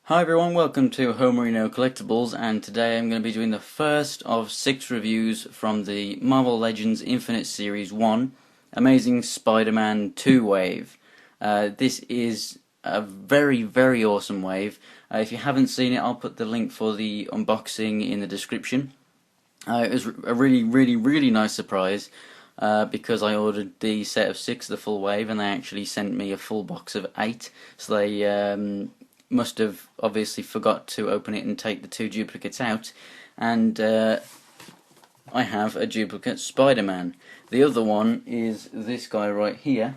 Hi everyone, welcome to Homerino Collectibles, and today I'm going to be doing the first of 6 reviews from the Marvel Legends Infinite Series 1 Amazing Spider-Man 2 wave. This is a very awesome wave. If you haven't seen it, I'll put the link for the unboxing in the description. It was a really nice surprise because I ordered the set of 6, the full wave, and they actually sent me a full box of 8, so they must have obviously forgot to open it and take the 2 duplicates out, and I have a duplicate Spider-Man. The other one is this guy right here,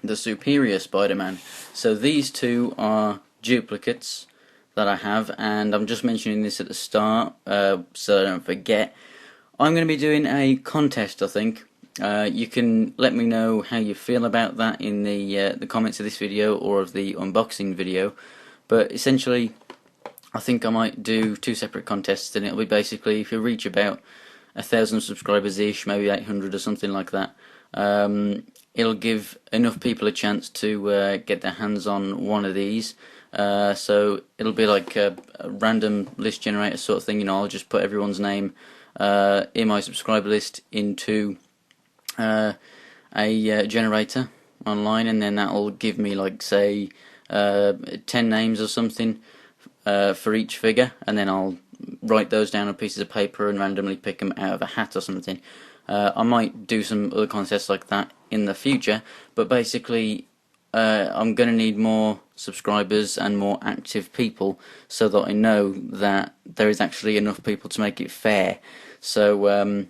the Superior Spider-Man. So these two are duplicates that I have, and I'm just mentioning this at the start so I don't forget. I'm going to be doing a contest, I think. You can let me know how you feel about that in the comments of this video or of the unboxing video. But essentially, I think I might do 2 separate contests, and it'll be basically if you reach about 1,000 subscribers-ish, maybe 800 or something like that, it'll give enough people a chance to get their hands on one of these. So it'll be like a random list generator sort of thing. You know, I'll just put everyone's name in my subscriber list into a generator online, and then that'll give me, like, say 10 names or something for each figure, and then I'll write those down on pieces of paper and randomly pick them out of a hat or something. I might do some other contests like that in the future, but basically I'm going to need more subscribers and more active people so that I know that there is actually enough people to make it fair. So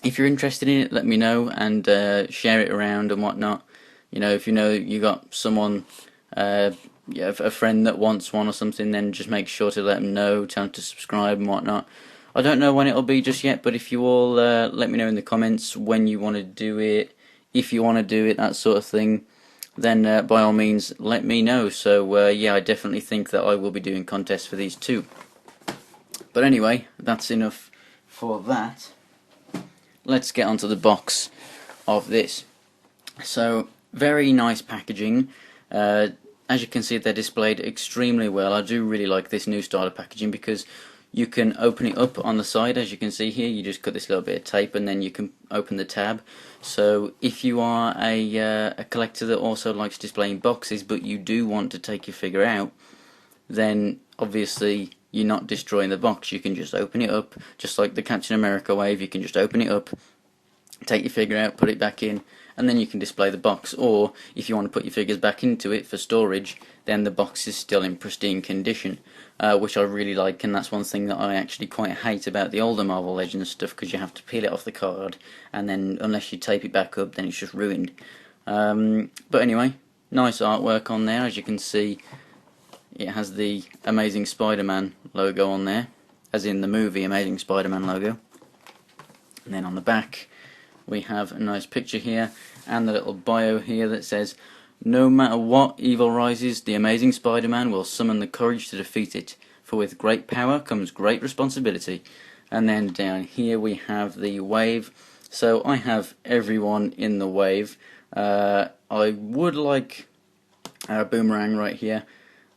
if you're interested in it, let me know, and share it around and whatnot. You know, if you know you got someone, a friend that wants one or something, then just make sure to let them know, tell them to subscribe and whatnot. I don't know when it'll be just yet, but if you all let me know in the comments when you want to do it, if you want to do it, that sort of thing, then by all means let me know. So yeah, I definitely think that I will be doing contests for these too. But anyway, that's enough for that. Let's get onto the box of this. So, very nice packaging. As you can see, they're displayed extremely well. I do really like this new style of packaging because you can open it up on the side. As you can see here, you just cut this little bit of tape and then you can open the tab. So if you are a collector that also likes displaying boxes, but you do want to take your figure out, then obviously you're not destroying the box. You can just open it up, just like the Captain America wave. You can just open it up, take your figure out, put it back in, and then you can display the box. Or if you want to put your figures back into it for storage, then the box is still in pristine condition, which I really like. And that's one thing that I actually quite hate about the older Marvel Legends stuff, because you have to peel it off the card, and then unless you tape it back up, then it's just ruined. But anyway, nice artwork on there. As you can see, it has the Amazing Spider-Man logo on there, as in the movie Amazing Spider-Man logo. And then on the back we have a nice picture here, and the little bio here that says, "No matter what evil rises, the Amazing Spider-Man will summon the courage to defeat it, for with great power comes great responsibility." And then down here we have the wave. So I have everyone in the wave. I would like a Boomerang right here,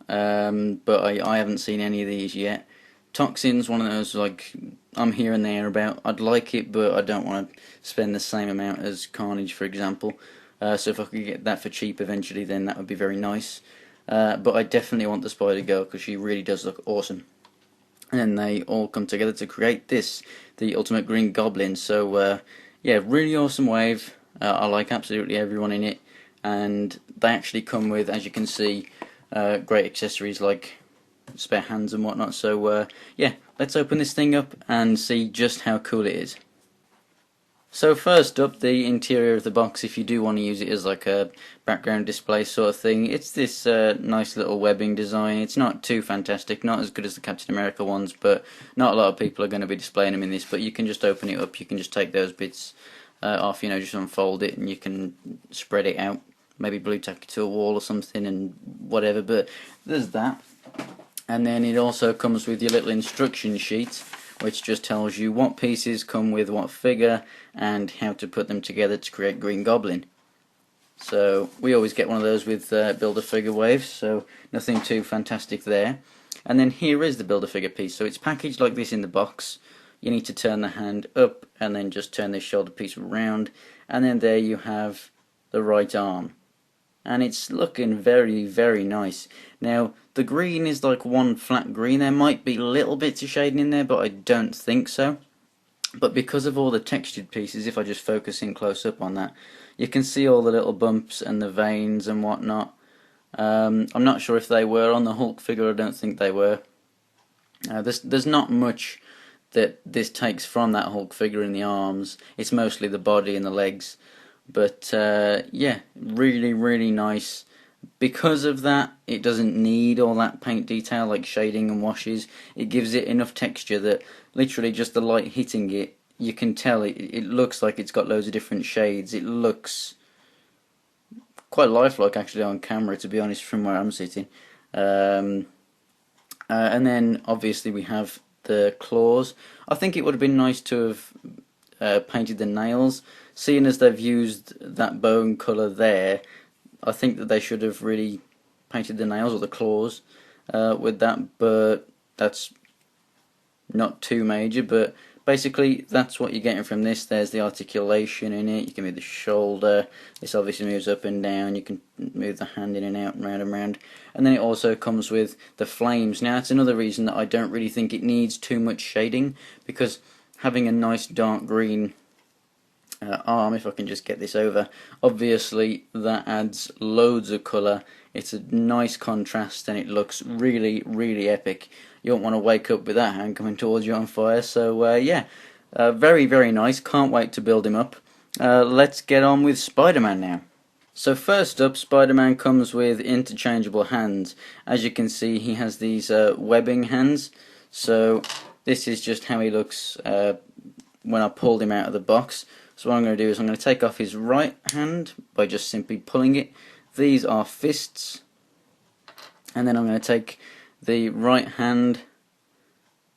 but I haven't seen any of these yet. Toxin's one of those, like, I'm here and there about. I'd like it, but I don't want to spend the same amount as Carnage, for example. So if I could get that for cheap eventually, then that would be very nice. But I definitely want the Spider-Girl, because she really does look awesome. And they all come together to create this, the Ultimate Green Goblin. So yeah, really awesome wave. I like absolutely everyone in it. And they actually come with, as you can see, great accessories like spare hands and whatnot. So yeah, let's open this thing up and see just how cool it is. So first up, the interior of the box, if you do want to use it as like a background display sort of thing. It's this nice little webbing design. It's not too fantastic, not as good as the Captain America ones, but not a lot of people are going to be displaying them in this. But you can just open it up, you can just take those bits off, you know, just unfold it, and you can spread it out, maybe blue tack it to a wall or something and whatever. But there's that. And then it also comes with your little instruction sheet, which just tells you what pieces come with what figure and how to put them together to create Green Goblin. So we always get one of those with Build-A-Figure waves, so nothing too fantastic there. And then here is the Build-A-Figure piece. So it's packaged like this in the box. You need to turn the hand up and then just turn this shoulder piece around, and then there you have the right arm. And it's looking very, very nice. Now, the green is like one flat green. There might be little bits of shading in there, but I don't think so. But because of all the textured pieces, if I just focus in close up on that, you can see all the little bumps and the veins and whatnot. I'm not sure if they were on the Hulk figure. I don't think they were. There's not much that this takes from that Hulk figure in the arms. It's mostly the body and the legs. But yeah, really, really nice. Because of that, it doesn't need all that paint detail like shading and washes. It gives it enough texture that literally just the light hitting it, you can tell it looks like it's got loads of different shades. It looks quite lifelike actually on camera, to be honest, from where I'm sitting. And then obviously we have the claws. I think it would have been nice to have painted the nails. Seeing as they've used that bone colour there, I think that they should have really painted the nails or the claws with that, but that's not too major. But basically that's what you're getting from this. There's the articulation in it. You can move the shoulder. This obviously moves up and down. You can move the hand in and out and round and round. And then it also comes with the flames. Now that's another reason that I don't really think it needs too much shading, because having a nice dark green arm, if I can just get this over, obviously that adds loads of colour. It's a nice contrast and it looks really, really epic. You don't want to wake up with that hand coming towards you on fire. So yeah, very, very nice. Can't wait to build him up. Let's get on with Spider-Man now. So first up, Spider-Man comes with interchangeable hands. As you can see, he has these webbing hands. So this is just how he looks when I pulled him out of the box. So what I'm going to do is I'm going to take off his right hand by just simply pulling it. These are fists. And then I'm going to take the right hand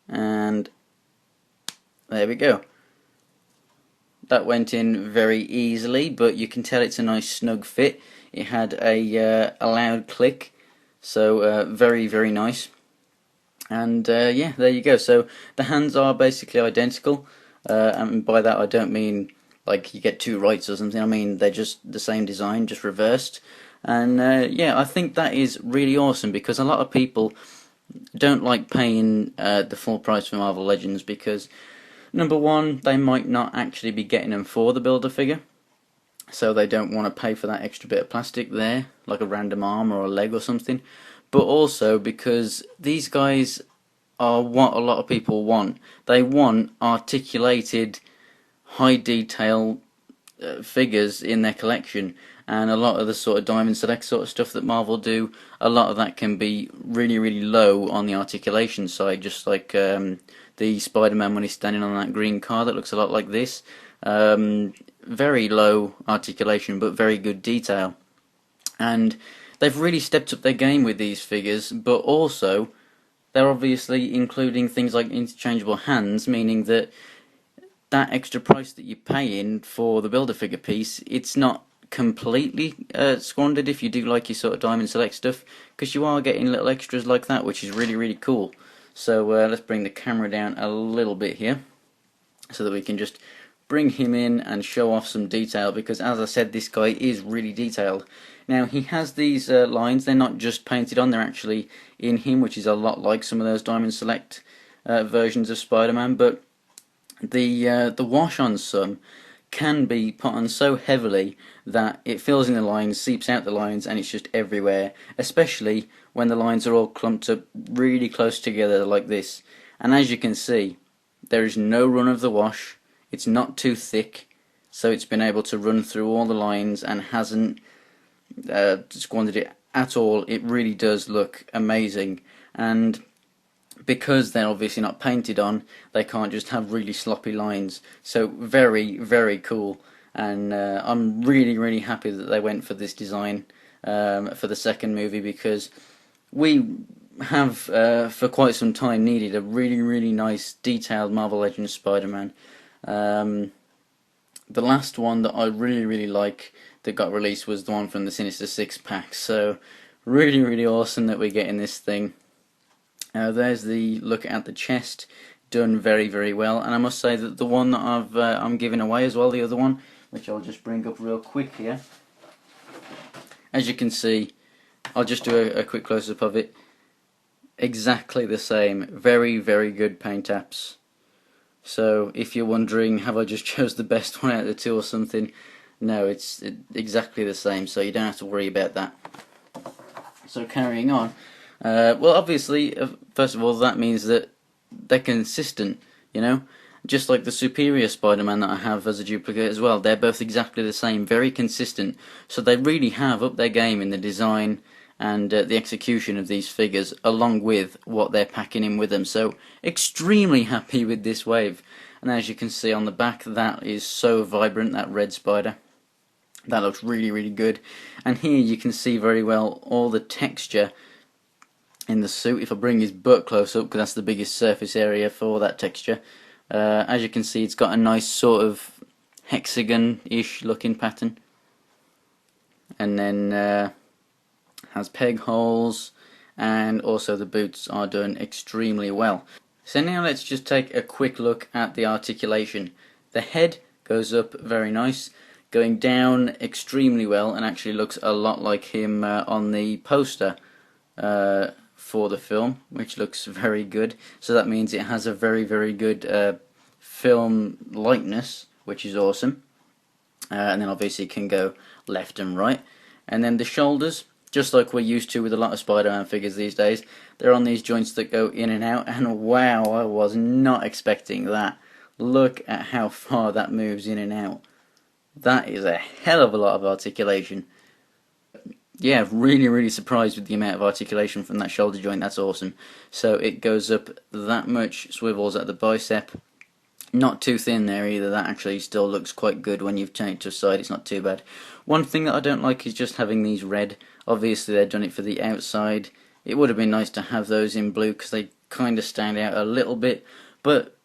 and there we go. That went in very easily, but you can tell it's a nice snug fit. It had a loud click, so very, very nice. And yeah, there you go. So the hands are basically identical, and by that I don't mean like you get two rights or something. I mean they're just the same design, just reversed. And yeah, I think that is really awesome, because a lot of people don't like paying the full price for Marvel Legends because, number one, they might not actually be getting them for the Build-A-Figure, so they don't want to pay for that extra bit of plastic there, like a random arm or a leg or something. But also because these guys are what a lot of people want. They want articulated, high detail figures in their collection, and a lot of the sort of Diamond Select sort of stuff that Marvel do, a lot of that can be really, really low on the articulation side, just like the Spider-Man when he's standing on that green car that looks a lot like this. Very low articulation, but very good detail. And they've really stepped up their game with these figures, but also they're obviously including things like interchangeable hands, meaning that that extra price that you're paying for the Build-A-Figure piece, it's not completely squandered if you do like your sort of Diamond Select stuff, because you are getting little extras like that, which is really, really cool. So let's bring the camera down a little bit here so that we can just bring him in and show off some detail, because as I said, this guy is really detailed. Now he has these lines. They're not just painted on, they're actually in him, which is a lot like some of those Diamond Select versions of Spider-Man, but the wash on some can be put on so heavily that it fills in the lines, seeps out the lines, and it's just everywhere, especially when the lines are all clumped up really close together like this. And as you can see, there is no run of the wash. It's not too thick, so it's been able to run through all the lines and hasn't squandered it at all. It really does look amazing, and because they're obviously not painted on, they can't just have really sloppy lines. So very, very cool, and I'm really, really happy that they went for this design for the second movie, because we have for quite some time needed a really, really nice detailed Marvel Legends Spider-Man. The last one that I really, really like that got released was the one from the Sinister Six pack. So really, really awesome that we're getting this thing. There's the look at the chest, done very, very well. And I must say that the one that I'm giving away as well, the other one, which I'll just bring up real quick here. As you can see, I'll just do a quick close-up of it. Exactly the same. Very, very good paint apps. So if you're wondering, have I just chose the best one out of the two or something? No, it's exactly the same, so you don't have to worry about that. So carrying on. Well, obviously, first of all, that means that they're consistent, you know? Just like the Superior Spider-Man that I have as a duplicate as well. They're both exactly the same, very consistent. So they really have upped their game in the design and the execution of these figures, along with what they're packing in with them. So extremely happy with this wave. And as you can see on the back, that is so vibrant, that red spider. That looks really, really good. And here you can see very well all the texture in the suit. If I bring his butt close up, because that's the biggest surface area for that texture, as you can see, it's got a nice sort of hexagon-ish looking pattern, and then has peg holes, and also the boots are done extremely well. So now let's just take a quick look at the articulation. The head goes up very nice, going down extremely well, and actually looks a lot like him on the poster for the film, which looks very good. So that means it has a very, very good film likeness, which is awesome. And then obviously it can go left and right. And then the shoulders, just like we're used to with a lot of Spider-Man figures these days, they're on these joints that go in and out, and wow, I was not expecting that. Look at how far that moves in and out. That is a hell of a lot of articulation. Yeah, really, really surprised with the amount of articulation from that shoulder joint. That's awesome. So it goes up that much, swivels at the bicep. Not too thin there either. That actually still looks quite good when you've turned it to a side. It's not too bad. One thing that I don't like is just having these red. Obviously they've done it for the outside. It would have been nice to have those in blue because they kind of stand out a little bit. But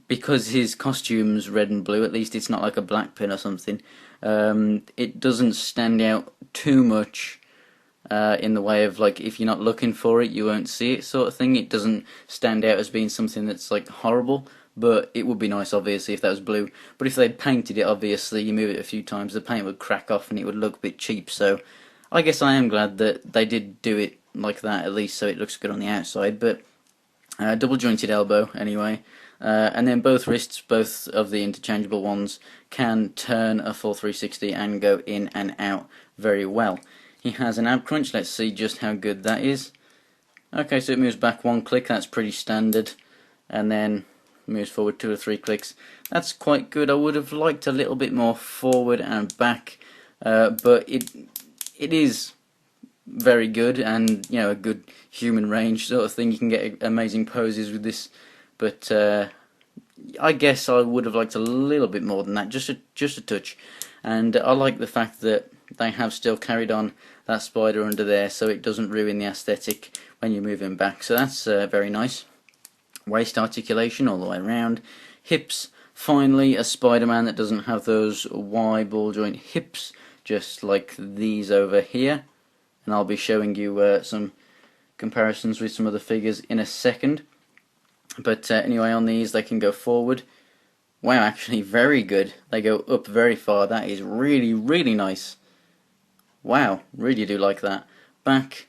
because his costume's red and blue, at least it's not like a black pin or something. It doesn't stand out too much in the way of, like, if you're not looking for it, you won't see it sort of thing. It doesn't stand out as being something that's like horrible, but it would be nice obviously if that was blue. But if they'd painted it, obviously you move it a few times, the paint would crack off and it would look a bit cheap. So I guess I am glad that they did do it like that, at least so it looks good on the outside. But double jointed elbow anyway. And then both wrists, both of the interchangeable ones, can turn a full 360 and go in and out very well. He has an ab crunch. Let's see just how good that is. Okay, so it moves back one click. That's pretty standard. And then moves forward 2 or 3 clicks. That's quite good. I would have liked a little bit more forward and back, but it is very good, and a good human range sort of thing. You can get amazing poses with this. But I guess I would have liked a little bit more than that, just a touch. And I like the fact that they have still carried on that spider under there, so it doesn't ruin the aesthetic when you move him back. So that's very nice. Waist articulation all the way around. Hips, finally a Spider-Man that doesn't have those Y ball joint hips, just like these over here. And I'll be showing you some comparisons with some other figures in a second. But anyway, on these they can go forward. Wow, actually very good. They go up very far. That is really, really nice. Wow, really do like that. Back,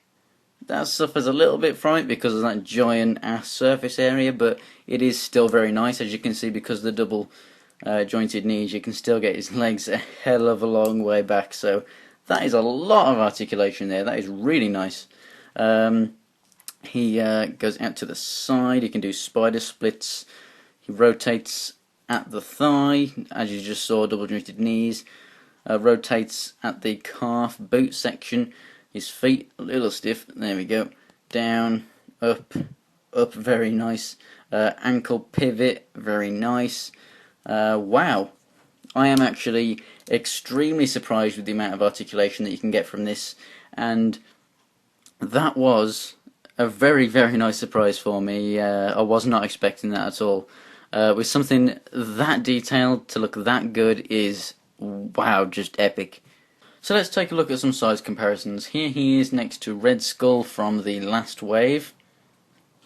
that suffers a little bit from it because of that giant ass surface area, but it is still very nice. As you can see, because of the double jointed knees, you can still get his legs a hell of a long way back. So that is a lot of articulation there. That is really nice. He goes out to the side. He can do spider splits. He rotates at the thigh, as you just saw, double jointed knees. Rotates at the calf boot section. His feet a little stiff. There we go. Down, up, very nice. Ankle pivot, very nice. Wow. I am actually extremely surprised with the amount of articulation that you can get from this, and that was a very, very nice surprise for me. I was not expecting that at all. With something that detailed to look that good is wow, just epic. So let's take a look at some size comparisons. Here he is next to Red Skull from the last wave.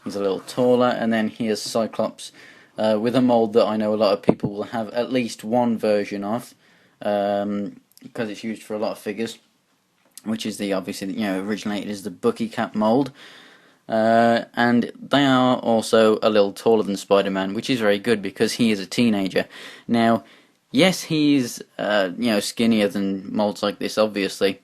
He's a little taller, and then here's Cyclops with a mould that I know a lot of people will have at least one version of, because it's used for a lot of figures, which is the obviously originated as the Bucky Cap mould. And they are also a little taller than Spider-Man, which is very good because he is a teenager. Now, yes, he's skinnier than molds like this, obviously,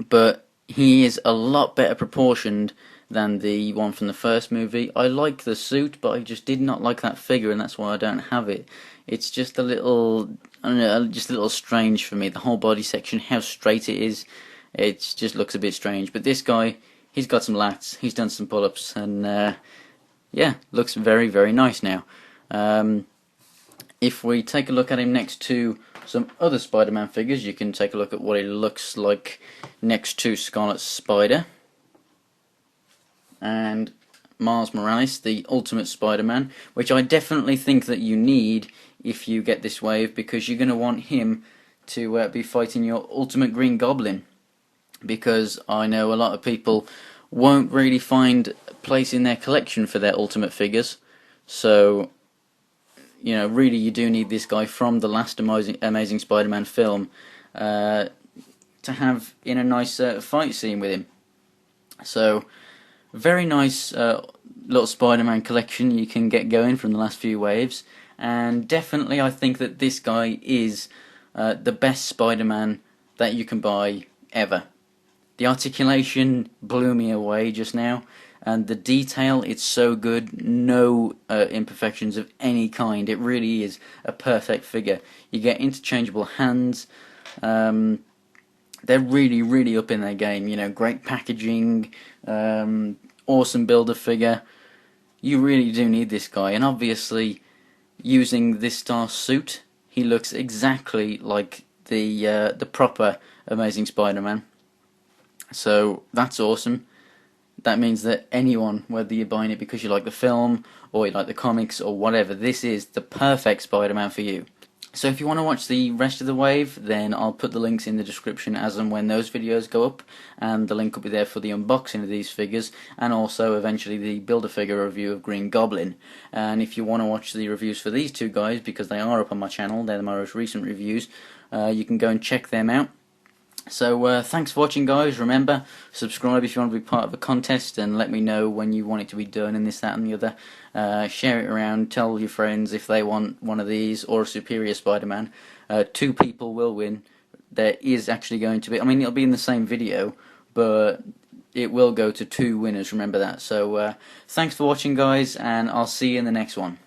but he is a lot better proportioned than the one from the first movie. I like the suit, but I just did not like that figure, and that's why I don't have it. It's just a little, I don't know, just a little strange for me. The whole body section, how straight it is, it just looks a bit strange. But this guy, he's got some lats, he's done some pull-ups, and yeah, looks very, very nice now. If we take a look at him next to some other Spider-Man figures, you can take a look at what he looks like next to Scarlet Spider and Miles Morales, the Ultimate Spider-Man, which I definitely think that you need if you get this wave, because you're going to want him to be fighting your Ultimate Green Goblin, because I know a lot of people won't really find a place in their collection for their Ultimate figures, so really you do need this guy from the last Amazing Spider-Man film to have in a nice fight scene with him. So very nice little Spider-Man collection you can get going from the last few waves, and definitely I think that this guy is the best Spider-Man that you can buy ever. The articulation blew me away just now, and the detail, it's so good, no imperfections of any kind. It really is a perfect figure. You get interchangeable hands. They're really, really up in their game. Great packaging, awesome builder figure. You really do need this guy, and obviously, using this star suit, he looks exactly like the proper Amazing Spider-Man. So that's awesome. That means that anyone, whether you're buying it because you like the film or you like the comics or whatever, this is the perfect Spider-Man for you. So if you want to watch the rest of the wave, then I'll put the links in the description as and when those videos go up, and the link will be there for the unboxing of these figures, and also eventually the Build-A-Figure review of Green Goblin. And if you want to watch the reviews for these two guys, because they are up on my channel, they're my most recent reviews, you can go and check them out. So thanks for watching, guys. Remember, subscribe if you want to be part of a contest, and let me know when you want it to be done, and this, that and the other. Share it around, tell your friends if they want one of these or a Superior Spider-Man. 2 people will win. There is actually going to be, it'll be in the same video, but it will go to 2 winners, remember that. So thanks for watching, guys, and I'll see you in the next one.